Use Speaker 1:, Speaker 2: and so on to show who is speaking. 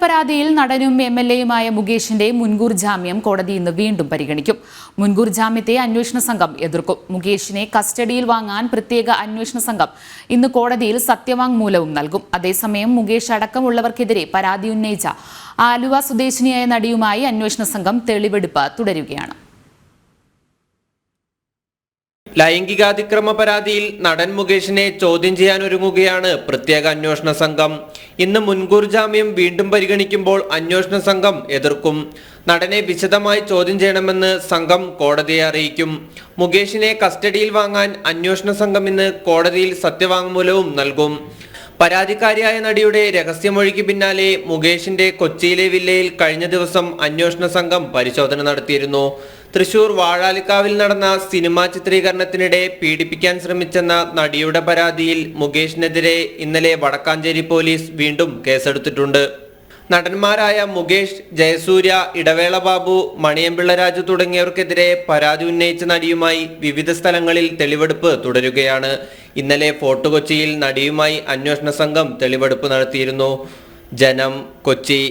Speaker 1: പരാതിയിൽ നടനും MLA-യുമായ മുകേഷിന്റെ മുൻകൂർ ജാമ്യം കോടതി ഇന്ന് വീണ്ടും പരിഗണിക്കും. മുൻകൂർ ജാമ്യത്തെ അന്വേഷണ സംഘം എതിർക്കും. മുകേഷിനെ കസ്റ്റഡിയിൽ വാങ്ങാൻ പ്രത്യേക അന്വേഷണ സംഘം ഇന്ന് കോടതിയിൽ സത്യവാങ്മൂലവും നൽകും. അതേസമയം മുകേഷ് അടക്കമുള്ളവർക്കെതിരെ പരാതി ഉന്നയിച്ച ആലുവ സ്വദേശിനിയായ നടിയുമായി അന്വേഷണ സംഘം തെളിവെടുപ്പ് തുടരുകയാണ്.
Speaker 2: ലൈംഗികാതിക്രമ പരാതിയിൽ നടൻ മുകേഷിനെ ചോദ്യം ചെയ്യാനൊരുങ്ങുകയാണ് പ്രത്യേക അന്വേഷണ സംഘം. ഇന്ന് മുൻകൂർ ജാമ്യം വീണ്ടും പരിഗണിക്കുമ്പോൾ അന്വേഷണ സംഘം എതിർക്കും. നടനെ വിശദമായി ചോദ്യം ചെയ്യണമെന്ന് സംഘം കോടതിയെ അറിയിക്കും. മുകേഷിനെ കസ്റ്റഡിയിൽ വാങ്ങാൻ അന്വേഷണ സംഘം ഇന്ന് കോടതിയിൽ സത്യവാങ്മൂലവും നൽകും. പരാതിക്കാരിയായ നടിയുടെ രഹസ്യമൊഴിക്ക് പിന്നാലെ മുകേഷിന്റെ കൊച്ചിയിലെ വില്ലയിൽ കഴിഞ്ഞ ദിവസം അന്വേഷണ സംഘം പരിശോധന നടത്തിയിരുന്നു. തൃശൂർ വാഴാലിക്കാവിൽ നടന്ന സിനിമാ ചിത്രീകരണത്തിനിടെ പീഡിപ്പിക്കാൻ ശ്രമിച്ചെന്ന നടിയുടെ പരാതിയിൽ മുകേഷിനെതിരെ ഇന്നലെ വടക്കാഞ്ചേരി പോലീസ് വീണ്ടും കേസെടുത്തിട്ടുണ്ട്. നടന്മാരായ മുകേഷ്, ജയസൂര്യ, ഇടവേള ബാബു, മണിയമ്പിള്ള രാജു തുടങ്ങിയവർക്കെതിരെ പരാതി ഉന്നയിച്ച നടിയുമായി വിവിധ സ്ഥലങ്ങളിൽ തെളിവെടുപ്പ് തുടരുകയാണ്. ഇന്നലെ ഫോർട്ട് കൊച്ചിയിൽ നടിയുമായി അന്വേഷണ സംഘം തെളിവെടുപ്പ് നടത്തിയിരുന്നു. ജനം, കൊച്ചി.